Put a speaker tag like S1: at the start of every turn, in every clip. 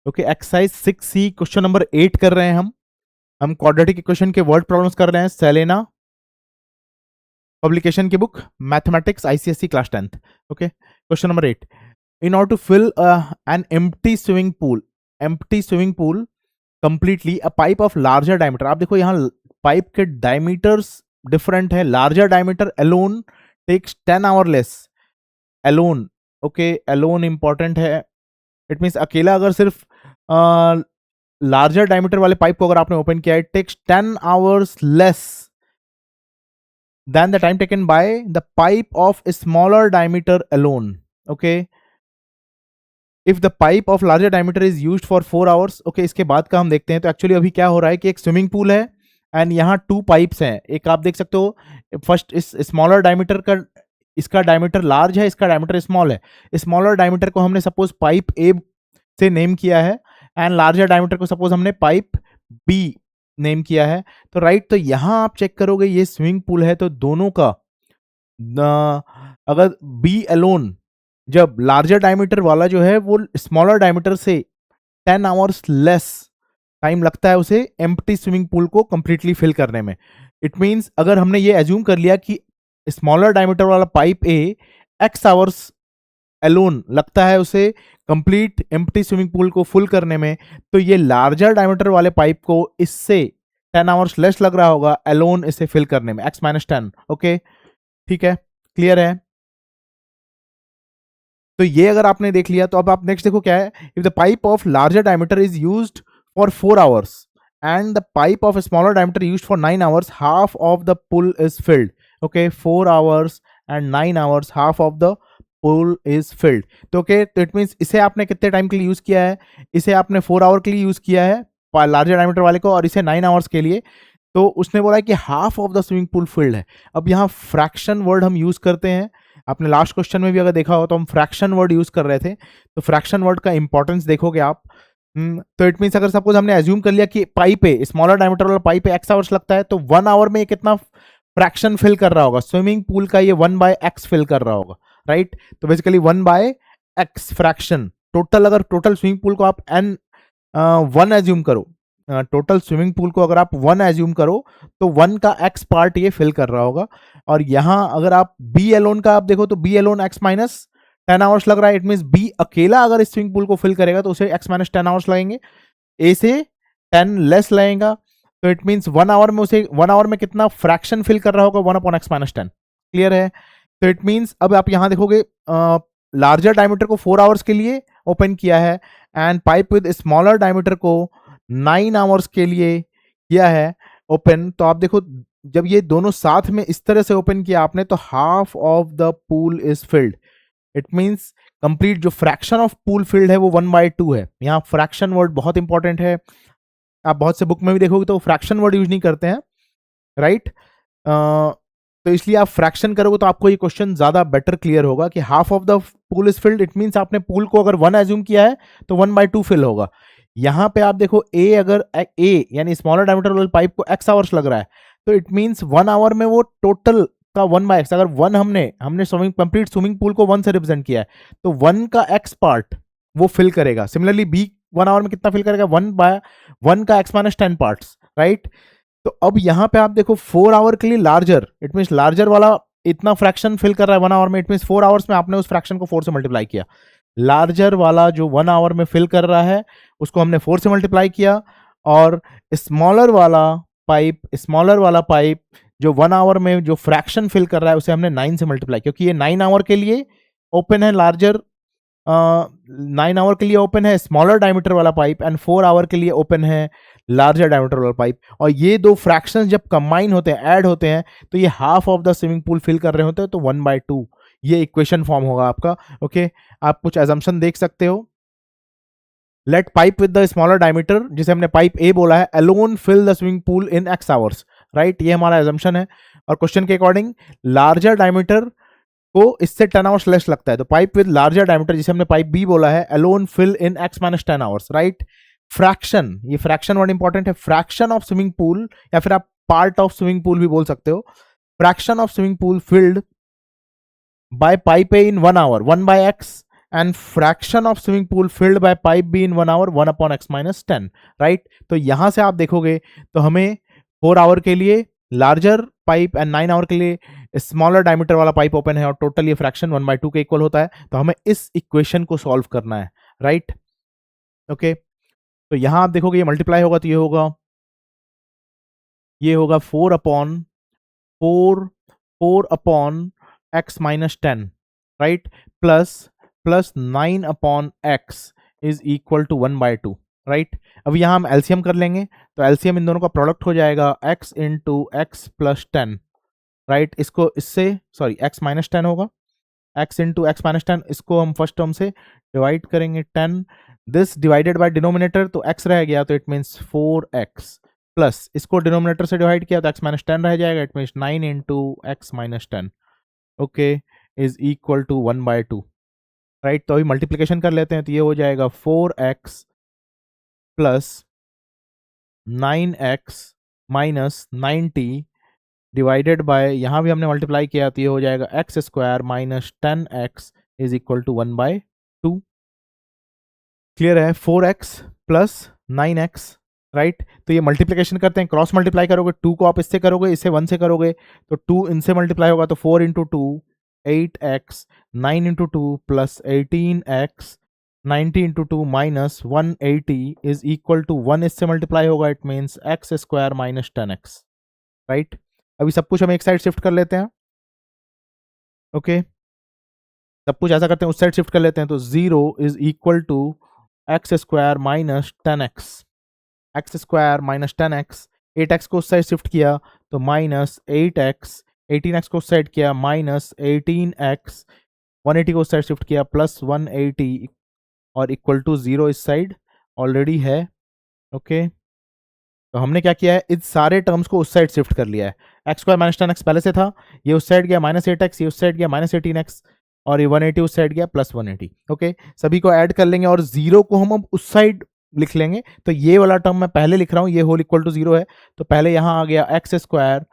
S1: Okay, exercise 6C question number 8 कर रहे हैं हम क्वाड्रेटिक इक्वेशन के वर्ड प्रॉब्लम्स कर रहे हैं, सेलेना पब्लिकेशन की book, mathematics ICSE class 10th। Okay, question number 8, in order to fill an empty swimming pool completely a pipe of larger diameter. आप देखो यहाँ पाइप के डायमीटर्स डिफरेंट है। Larger diameter alone takes 10 hour less. Alone, okay, alone important है। It means अकेला अगर सिर्फ larger diameter वाले पाइप को अगर आपने ओपन किया, it takes 10 hours less than the time taken by the pipe of smaller diameter alone. Okay, if the pipe of larger diameter is used for 4 hours. Okay, इसके बाद का हम देखते हैं। तो एक्चुअली अभी क्या हो रहा है कि एक स्विमिंग पूल है एंड यहाँ 2 पाइप्स हैं। एक आप देख सकते हो, फर्स्ट इस स्मॉलर डायमीटर का, इसका डायमीटर लार्ज है, इसका डायमीटर स्मॉल है। स्मॉलर डायमीटर को हमने सपोज पाइप ए से नेम किया है एंड लार्जर डायमीटर को सपोज हमने पाइप बी नेम किया है। तो राइट, तो यहां आप चेक करोगे ये स्विमिंग पूल है, तो दोनों का अगर बी अलोन, जब लार्जर डायमीटर वाला जो है वो स्मॉलर डायमीटर से 10 आवर्स लेस टाइम लगता है उसे एम्प्टी स्विमिंग पूल को कंप्लीटली फिल करने में। इट मींस अगर हमने ये एज्यूम कर लिया कि स्मॉलर डायमीटर वाला पाइप ए एक्स आवर्स अलोन लगता है उसे कंप्लीट एम्प्टी स्विमिंग पूल को फुल करने में, तो ये लार्जर डायमीटर वाले पाइप को इससे 10 आवर्स लेस लग रहा होगा अलोन इसे फिल करने में, x - 10। ओके, ठीक है, क्लियर है। तो ये अगर आपने देख लिया, तो अब आप नेक्स्ट देखो क्या है। If the pipe of larger diameter is used for 4 hours and the pipe of smaller diameter used for 9 hours, half of the pool is filled. Okay, 4 hours and 9 hours, half of the pool is filled. तो okay, तो it means इसे आपने कितने time के लिए use किया है? इसे आपने 4 आवर के लिए यूज किया है लार्जर डायमीटर वाले को, और इसे 9 आवर्स के लिए। तो उसने बोला है कि half of the swimming pool field है। अब यहाँ फ्रैक्शन वर्ड हम यूज करते हैं। आपने लास्ट क्वेश्चन में भी अगर देखा हो तो हम फ्रैक्शन वर्ड यूज कर रहे थे। तो फ्रैक्शन वर्ड का इंपॉर्टेंस देखोगे आप। तो इट मींस अगर सपोज हमने एज्यूम कर लिया कि पाइप है, स्मॉलर डायमीटर वाला पाइप है, एक्स आवर्स लगता है, तो 1 आवर में ये कितना फ्रैक्शन फिल कर रहा होगा? स्विमिंग पूल का ये 1/x फिल कर रहा होगा, राइट। तो बेसिकली 1/x फ्रैक्शन टोटल, अगर टोटल स्विमिंग पूल को आप n 1 एज्यूम करो, टोटल स्विमिंग पूल को अगर आप 1 एज्यूम करो, तो 1 का x पार्ट ये फिल कर रहा होगा। और यहां अगर आप बी एलोन का आप देखो, तो बी एलोन x - 10 आवर्स लग रहा है। इट मींस बी अकेला अगर इस स्विमिंग पूल को फिल करेगा तो उसे x - 10 आवर्स लगेंगे, ए से 10 लेस लगेगा। तो इट मींस 1 आवर में उसे 1 आवर में कितना फ्रैक्शन फिल कर रहा होगा? 1/x - 10। क्लियर है। तो इट मींस अब आप यहां देखोगे, लार्जर डायमीटर को 4 आवर्स के लिए ओपन किया है and pipe with smaller diameter को 9 आवर्स के लिए किया है ओपन। तो आप देखो, जब ये दोनों साथ में इस तरह से ओपन किया आपने, तो half of the pool is filled. It means complete जो फ्रैक्शन ऑफ पूल फिल्ड है वो 1/2 है। यहाँ फ्रैक्शन वर्ड बहुत इंपॉर्टेंट है। आप बहुत से बुक में भी देखोगे तो फ्रैक्शन वर्ड यूज नहीं करते हैं, राइट। तो इसलिए आप फ्रैक्शन करोगे तो आपको ये क्वेश्चन ज्यादा बेटर क्लियर होगा कि half of the pool is filled. It means आपने पूल को अगर 1 एज्यूम किया है तो 1/2 फिल होगा। यहां पे आप देखो, ए अगर ए यानी स्मॉलर डायमीटर वाले पाइप को x आवर्स लग रहा है, तो इट मींस 1 आवर में वो टोटल का 1/x, अगर 1 हमने स्विमिंग कंप्लीट स्विमिंग पूल को 1 से रिप्रेजेंट किया है, तो 1 का x पार्ट वो फिल करेगा। सिमिलरली बी 1 आवर में कितना फिल करेगा? 1/1 का x - 10 पार्ट्स, राइट। तो अब यहां पे आप देखो 4 आवर के लिए लार्जर, इट मींस लार्जर वाला इतना फ्रैक्शन फिल कर रहा है 1 आवर में। इट मींस 4 आवर्स में आपने उस फ्रैक्शन को 4 से मल्टीप्लाई किया। लार्जर वाला जो 1 आवर में फिल कर रहा है उसको हमने 4 से मल्टीप्लाई किया, और स्मॉलर वाला पाइप जो 1 आवर में जो फ्रैक्शन फिल कर रहा है उसे हमने 9 से मल्टीप्लाई, क्योंकि ये 9 आवर के लिए ओपन है लार्जर, 9 आवर के लिए ओपन है स्मॉलर डायमीटर वाला पाइप, एंड 4 आवर के लिए ओपन है लार्जर डायमीटर वाला पाइप। और ये दो फ्रैक्शंस जब कंबाइन होते हैं, ऐड होते हैं, तो ये half of the swimming pool fill कर रहे होते हैं, तो 1/2 ये इक्वेशन फॉर्म होगा आपका। ओके, आप कुछ एजम्पशन देख सकते हो। Let pipe with the smaller diameter, जिसे हमने पाइप ए बोला है, alone fill the swimming pool in x hours, right. ये हमारा एजम्पशन है। और क्वेश्चन के अकॉर्डिंग लार्जर डायमीटर को इससे 10 आवर्स लेस लगता है, तो पाइप विद लार्जर डायमीटर, जिसे हमने पाइप बी बोला है, alone fill in x - 10 hours, right. Fraction, ये फ्रैक्शन वर्ड इंपॉर्टेंट है। फ्रैक्शन ऑफ स्विमिंग पूल, या फिर आप पार्ट ऑफ स्विमिंग पूल भी बोल सकते हो। Fraction of swimming pool filled by pipe A in 1 hour, 1/x and fraction of swimming pool filled by pipe be in 1 hour 1 upon x minus 10, right. तो यहां से आप देखोगे तो हमें 4 आवर के लिए लार्जर पाइप एंड 9 आवर के लिए स्मॉलर डायमीटर वाला पाइप ओपन है और टोटल ये फ्रैक्शन 1/2 के इक्वल होता है। तो हमें इस इक्वेशन को सॉल्व करना है, राइट। ओके, तो यहां आप देखोगे ये मल्टीप्लाई होगा तो ये होगा 4 upon x minus 10, right, plus 9 upon x is equal to 1/2, right. अब यहाँ हम एलसीएम कर लेंगे तो एलसीएम इन दोनों का प्रोडक्ट हो जाएगा x into x plus 10, right. इसको इससे सॉरी x माइनस 10 होगा, x इंटू एक्स माइनस 10, इसको हम फर्स्ट टर्म से डिवाइड करेंगे 10, दिस डिवाइडेड बाय डिनोमिनेटर तो x रह गया तो इट मीन्स 4x, प्लस इसको डिनोमिनेटर से डिवाइड किया तो x माइनस 10 रह जाएगा, it means 9 into X minus 10, okay, is equal to 1/2, right. तो अभी मल्टीप्लीकेशन कर लेते हैं तो ये हो जाएगा 4x plus 9x minus 90 divided by, यहाँ भी हमने मल्टीप्लाई किया तो ये हो जाएगा X square minus 10x is equal to 1/2, clear है। 4x plus 9x, right. तो ये मल्टीप्लीकेशन करते हैं, क्रॉस मल्टीप्लाई करोगे 2 को आप इससे करोगे, इससे 1 से करोगे तो 2 इनसे मल्टीप्लाई होगा तो 4 into 2 8x, 9 into 2 plus 18x, 90 into 2 minus 180 is equal to 1 इससे मल्टीप्लाई होगा, it means X square minus 10x, right. अभी सब कुछ हम एक साइड शिफ्ट कर लेते हैं, ओके, सब कुछ ऐसा करते हैं उस साइड शिफ्ट कर लेते हैं तो 0 is equal to X square minus 10x, X square minus 10x, 8x को उस साइड शिफ्ट किया तो माइनस 8x, 18x को उस साइड किया माइनस 18x, 180 को उस साइड शिफ्ट किया प्लस 180 और इक्वल टू 0 इस साइड ऑलरेडी है, ओके। तो हमने क्या किया है, इस सारे टर्म्स को उस साइड शिफ्ट कर लिया है, एक्स स्क्वायर माइनस 10x पहले से था, ये उस साइड गया माइनस 8x, ये उस साइड गया माइनस 18x और ये 180 उस साइड गया प्लस 180, ओके। सभी को ऐड कर लेंगे और 0 को हम अब उस साइड लिख लेंगे, तो ये वाला टर्म मैं पहले लिख रहा हूँ, ये होल इक्वल टू 0 है तो पहले यहाँ आ गया एक्स स्क्वायर,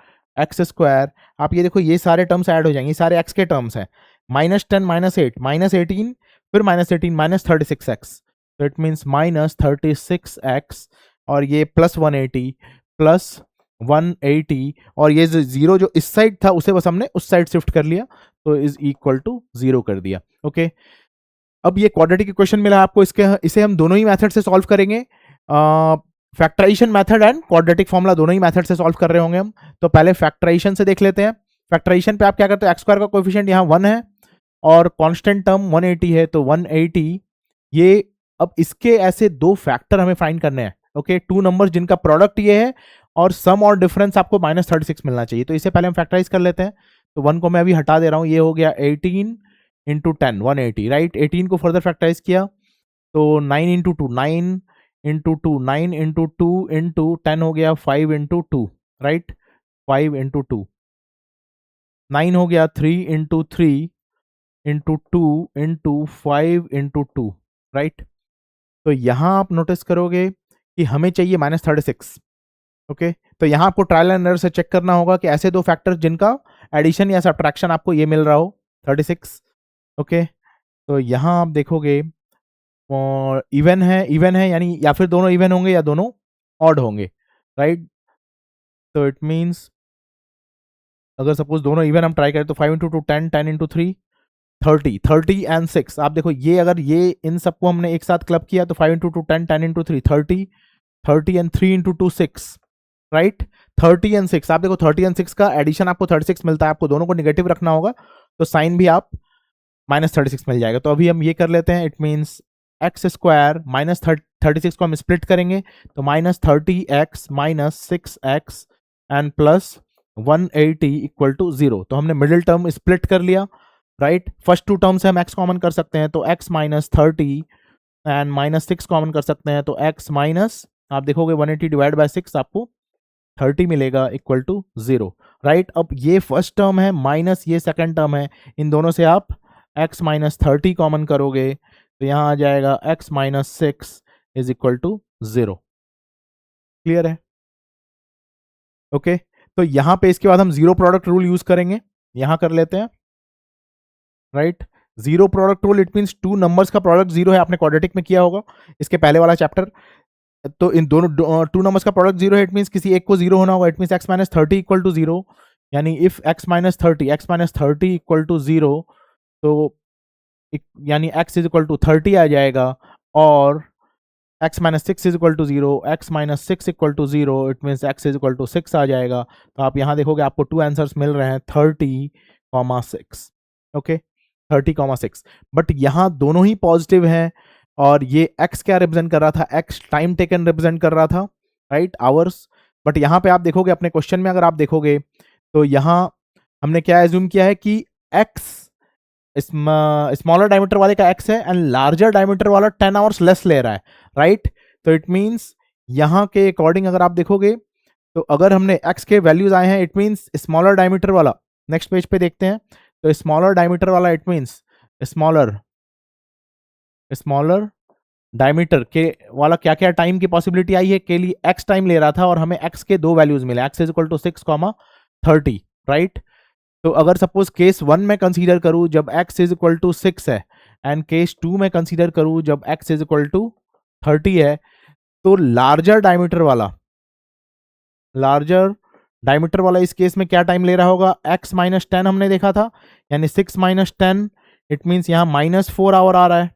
S1: आप ये देखो ये सारे टर्म्स ऐड हो जाएंगे, सारे एक्स के टर्म्स हैं, माइनस 10 माइनस 8 माइनस 18 फिर माइनस 18 माइनस 36x, तो इट मीन्स माइनस 36x और ये प्लस 180 प्लस 180 और ये जो 0 जो इस साइड था उसे बस हमने उस साइड शिफ्ट कर लिया तो इज इक्वल टू 0 कर दिया, ओके। अब ये क्वाड्रेटिक इक्वेशन मिला आपको, इसे हम दोनों ही मेथड से सॉल्व करेंगे, factorization method and quadratic formula दोनों ही मेथड से सॉल्व कर रहे होंगे हम। तो पहले फैक्टराइजेशन से देख लेते हैं। फैक्टराइजेशन पे आप क्या करते हो, एक्स स्क्वायर का कोएफिशिएंट यहाँ 1 है और कांस्टेंट टर्म 180 है तो 180, ये अब इसके ऐसे दो फैक्टर हमें फाइंड करने हैं, ओके, टू नंबर्स जिनका प्रोडक्ट ये है और सम और डिफरेंस आपको माइनस 36 मिलना चाहिए, तो इसे पहले हम फैक्टराइज कर लेते हैं। तो 1 को मैं अभी हटा दे रहा हूँ, ये हो गया 18 इंटू 10 180, राइट। 18 को फर्दर फैक्टराइज किया तो 9 इंटू 2 9 इंटू 2 9 इंटू 2 इंटू 10 हो गया 5 इंटू 2, राइट, 5 इंटू 2, 9 हो गया 3 into 3 into 2 into 5 into 2, right. तो यहां आप नोटिस करोगे कि हमें चाहिए माइनस 36, ओके। तो यहां आपको ट्रायल एंड एरर से चेक करना होगा कि ऐसे दो फैक्टर्स जिनका एडिशन या सब्ट्रैक्शन आपको ये मिल रहा हो 36, ओके। तो यहां आप देखोगे इवन है यानी या फिर दोनों इवन होंगे या दोनों ऑड होंगे, राइट। तो इट मीन्स अगर सपोज दोनों इवन हम ट्राई करें तो 5 इंटू 2 10 10 इंटू 3 30 30 एंड 6, आप देखो ये अगर ये इन सबको हमने एक साथ क्लब किया तो 5 into 2 10 10 into 3 30 30 and 3 into 2 6, right, 30 and 6, आप देखो 30 एंड 6 का एडिशन आपको 36 मिलता है, आपको दोनों को निगेटिव रखना होगा तो साइन भी आप माइनस 36 मिल जाएगा। तो अभी हम ये कर लेते हैं, it means X square minus 36 को हम स्प्लिट करेंगे तो minus 30x minus 6x and plus 180 equal to 0। तो हमने मिडिल टर्म स्प्लिट कर लिया, राइट। फर्स्ट टू टर्म से हम x कॉमन कर सकते हैं तो x minus 30 and minus 6 common कर सकते हैं तो x माइनस, आप देखोगे 180 डिवाइड बाय 6 आपको 30 मिलेगा इक्वल टू 0, राइट। अब ये फर्स्ट टर्म है माइनस ये सेकंड टर्म है, इन दोनों से आप x माइनस 30 कॉमन करोगे तो यहां आ जाएगा x minus 6 is equal to 0, clear है, ओके। तो यहां पे इसके बाद हम जीरो प्रोडक्ट रूल यूज करेंगे, यहां कर लेते हैं, right. Zero product rule, it means to numbers का प्रोडक्ट जीरो है, आपने क्वाड्रेटिक में किया होगा इसके पहले वाला चैप्टर। तो इन दोनों टू नंबर्स का प्रोडक्ट जीरो है, इट मीन्स किसी एक को जीरो होना होगा, it means x minus 30 equal to zero, यानी if x minus 30 equal to zero, तो यानी x इज इक्वल टू 30 आ जाएगा, और x minus 6 is equal to zero, x minus 6 equal to zero, it means x is equal to 6 आ जाएगा। तो आप यहाँ देखोगे आपको टू आंसर्स मिल रहे हैं 30,6, ओके 30,6, बट यहाँ दोनों ही पॉजिटिव हैं, और ये x क्या रिप्रेजेंट कर रहा था, x टाइम टेकन रिप्रेजेंट कर रहा था, राइट, आवर्स। बट यहाँ पे आप देखोगे अपने क्वेश्चन में, अगर आप देखोगे तो यहाँ हमने क्या एज्यूम किया है कि x स्मॉलर डायमीटर वाले का x है एंड लार्जर डायमीटर वाला 10 आवर्स लेस ले रहा है, राइट। तो इट मींस यहाँ के अकॉर्डिंग अगर आप देखोगे तो अगर हमने x के वैल्यूज आए हैं, इट मींस स्मॉलर डायमीटर वाला, नेक्स्ट पेज पे देखते हैं, तो स्मॉलर डायमीटर वाला it means smaller smaller diameter के वाला क्या क्या टाइम की पॉसिबिलिटी आई है, के लिए x टाइम ले रहा था और हमें x के दो वैल्यूज मिले, x is equal to 6,30, right. तो अगर सपोज केस 1 में कंसीडर करूं जब x इज इक्वल टू 6 है, एंड केस 2 में कंसीडर करूं जब x इज इक्वल टू 30 है, तो लार्जर डायमीटर वाला इस केस में क्या टाइम ले रहा होगा, x माइनस 10 हमने देखा था, यानी 6 माइनस 10, इट मीन्स यहाँ -4 आवर आ रहा है,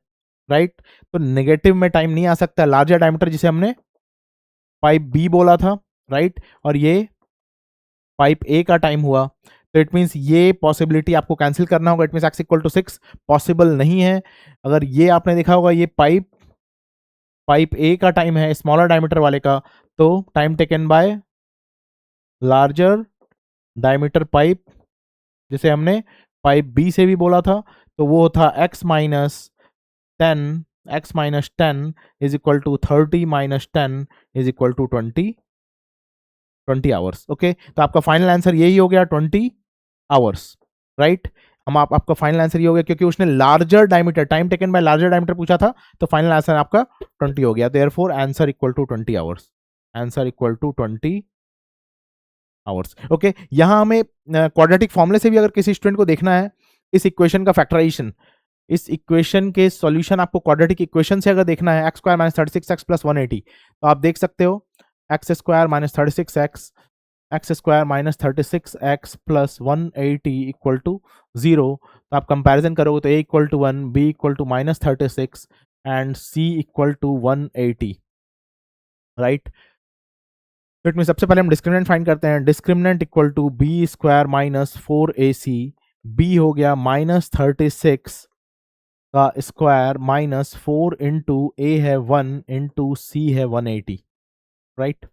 S1: राइट। तो नेगेटिव में टाइम नहीं आ सकता, लार्जर डायमीटर जिसे हमने पाइप बी बोला था, राइट, और ये पाइप ए का टाइम हुआ। तो इट मीन्स ये पॉसिबिलिटी आपको कैंसिल करना होगा, it means x equal to 6 possible नहीं है। अगर ये आपने देखा होगा, ये पाइप ए का टाइम है स्मॉलर डायमीटर वाले का, तो time taken by larger diameter pipe, जिसे हमने पाइप बी से भी बोला था, तो वो था x minus 10 is equal to 30 minus 10 is equal to 20 hours, okay. तो आपका फाइनल आंसर यही हो गया 20 आवर्स, राइट। हम आपका फाइनल आंसर ये हो गया, क्योंकि उसने larger diameter, time taken by larger diameter पूछा था, तो फाइनल आंसर आपका 20 हो गया। Therefore answer equal to 20 hours, answer equal to 20 hours, okay. यहां हमें क्वाड्रेटिक फॉर्मूले से भी अगर किसी स्टूडेंट को देखना है इस इक्वेशन का फैक्टराइजेशन, इस इक्वेशन के सॉल्यूशन आपको क्वाड्रेटिक इक्वेशन से अगर देखना है, x square minus 36x plus 180, तो आप देख सकते हो X square minus 36x, X square minus 36x plus 180 equal to 0। तो आप कंपैरिजन करोगे तो a इक्वल टू 1, b इक्वल to minus 36 and c equal to 180, right. तो इसमें सबसे पहले हम डिस्क्रिमिनेंट फाइंड करते हैं, discriminant equal to B square minus 4ac, b हो गया माइनस 36 का स्क्वायर माइनस 4 इंटू ए है 1 इंटू सी है 180, राइट,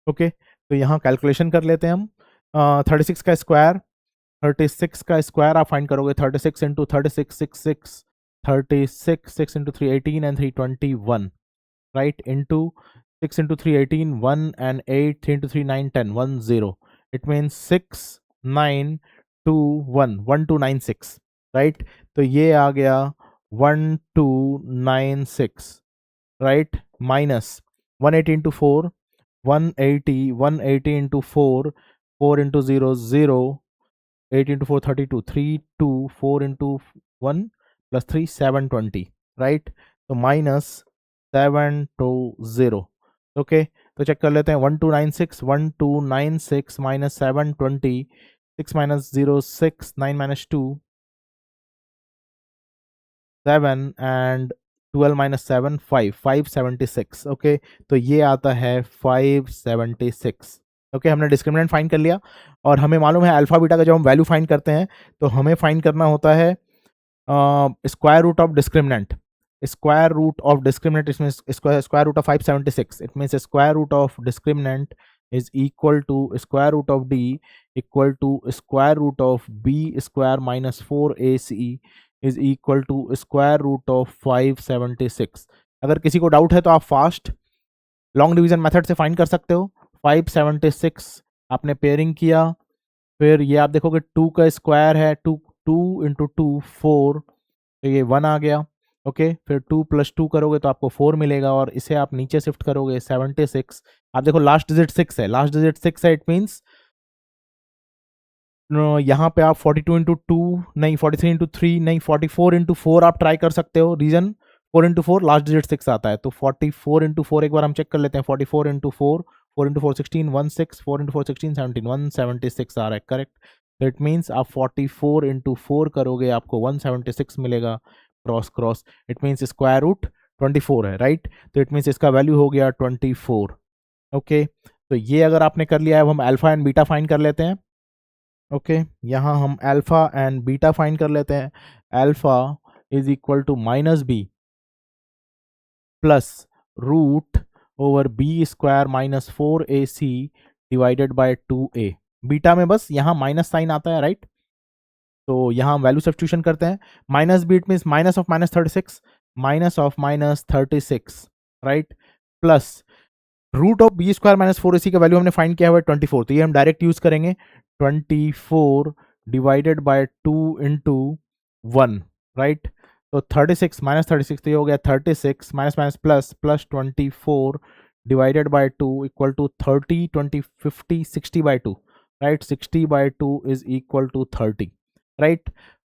S1: ओके। तो यहाँ कैलकुलेशन कर लेते हैं हम, 36 का स्क्वायर, 36 का स्क्वायर आप फाइंड करोगे, 36 into 36 6 36 6 into 3 18 and 3 21, right, into 6 into 3 18 1 and 8 3 into 3 9 10 1 0, it means 6 9 2 1 1296, right. तो ये आ गया 1296, right, minus 180 into 4 180 into 4 4 into 0 0, 8 into 4 32 3 2 4 into 1 plus 3 720, right. तो माइनस 720, ओके। तो चेक कर लेते हैं, 1296 minus 720, 6 minus 0 6 9 minus 2 7 and 12 minus 7 5 576, okay. तो ये आता है 576, ओके। हमने डिस्क्रिमिनेंट फाइंड कर लिया, और हमें मालूम है अल्फा बीटा का जब हम वैल्यू फाइंड करते हैं तो हमें फाइंड करना होता है square root of discriminant, square root of discriminant, इसमें square root of 576, it means square root of discriminant is equal to square root of D equal to square root of B square minus 4ac is equal to square root of 576। अगर किसी को doubt है तो आप fast long division method से find कर सकते हो। 576 आपने पेयरिंग किया, फिर ये आप देखोगे 2 का स्क्वायर है, 2 इंटू 2 4, तो ये 1 आ गया, ओके। फिर 2 प्लस 2 करोगे तो आपको 4 मिलेगा, और इसे आप नीचे शिफ्ट करोगे 76, आप देखो लास्ट डिजिट 6 है, लास्ट डिजिट 6 है, इट मीन्स यहाँ पे आप 42 इंटू 2 नहीं, 43 इंटू 3 नहीं, 44 इंटू 4 आप ट्राई कर सकते हो। रीजन 4 इंटू 4 लास्ट डिजिट 6 आता है, तो 44 इंटू 4 एक बार हम चेक कर लेते हैं। 44 इंटू 4, 4 इंटू 4 16, 16, 4 इंटू 4 16 17, 176 आ रहा है, करेक्ट। तो इट मीन्स आप 44 इंटू 4 करोगे, आपको 176 मिलेगा। Cross cross, it means square root 24 है, राइट। तो इट मीन्स इसका वैल्यू हो गया 24। ओके, तो ये अगर आपने कर लिया है, अब हम अल्फा एंड बीटा फाइंड कर लेते हैं। ओके, यहाँ हम अल्फा एंड बीटा फाइंड कर लेते हैं। Alpha is equal to minus B plus root over B square minus 4ac divided by 2a। Beta में बस यहाँ माइनस साइन आता है, राइट। तो यहाँ हम वैल्यू सब्स्टिट्यूशन करते हैं। Minus B it means minus of minus 36, minus of minus 36, right, plus root of B square minus 4ac का वैल्यू हमने फाइंड किया हुआ है 24, तो ये हम डायरेक्ट यूज करेंगे। 24 डिवाइडेड बाय 2 इंटू 1, राइट। तो 36 माइनस 36, तो ये हो गया 36 minus minus plus plus 24 divided by 2 equal to 30, 20, 50, 60 by 2, right. 60 by 2 is equal to 30, right.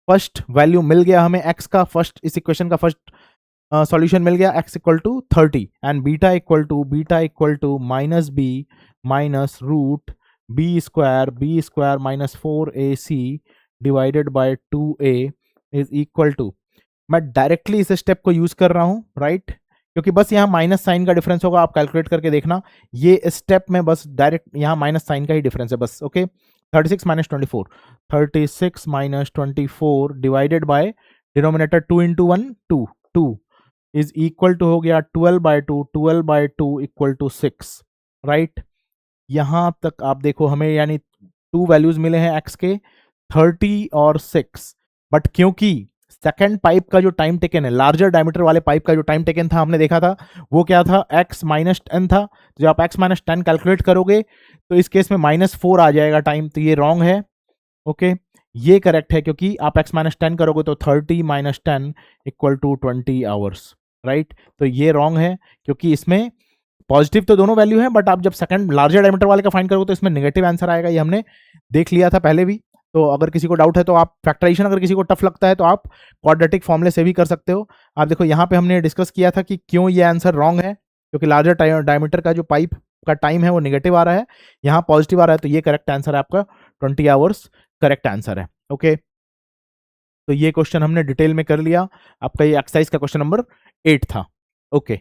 S1: First value मिल गया हमें x का, फर्स्ट इस इक्वेशन का फर्स्ट सॉल्यूशन मिल गया, x equal to 30 and beta equal to minus B minus root B square minus 4ac divided by 2a is equal to, मैं directly इस स्टेप को यूज कर रहा हूं, राइट, क्योंकि बस यहाँ माइनस साइन का डिफरेंस होगा, आप कैलकुलेट करके देखना। ये स्टेप में बस डायरेक्ट यहाँ माइनस साइन का ही डिफरेंस है बस। Okay, 36 minus 24, 36 minus 24 divided by denominator 2 into 1 2 2 is equal to हो गया 12 by 2, 12 by 2 equal to 6, right. यहां तक आप देखो, हमें यानी 2 वैल्यूज मिले हैं x के, 30 और 6, बट क्योंकि सेकेंड पाइप का जो टाइम टेकन है, लार्जर डायमीटर वाले पाइप का जो टाइम टेकन था हमने देखा था, वो क्या था, x माइनस 10 था। जब आप x माइनस 10 कैलकुलेट करोगे तो इस केस में -4 आ जाएगा टाइम, तो ये रॉन्ग है। ओके, ये करेक्ट है, क्योंकि आप x माइनस 10 करोगे तो 30 minus 10 equal to 20 hours, right. तो ये रॉन्ग है, क्योंकि इसमें पॉजिटिव तो दोनों वैल्यू है, बट आप जब सेकंड लार्जर डायमीटर वाले का फाइंड करोगे तो इसमें नेगेटिव आंसर आएगा, ये हमने देख लिया था पहले भी। तो अगर किसी को डाउट है तो आप फैक्टराइजेशन, अगर किसी को टफ लगता है तो आप क्वाड्रेटिक फॉर्मूले से भी कर सकते हो। आप देखो यहाँ पे हमने डिस्कस किया था कि क्यों ये आंसर रॉन्ग है, क्योंकि लार्जर डायमीटर का जो पाइप का टाइम है वो नेगेटिव आ रहा है, यहाँ पॉजिटिव आ रहा है, तो ये करेक्ट आंसर है आपका, 20 आवर्स करेक्ट आंसर है। ओके, तो ये क्वेश्चन हमने डिटेल में कर लिया, आपका ये एक्सरसाइज का क्वेश्चन नंबर 8 था। ओके।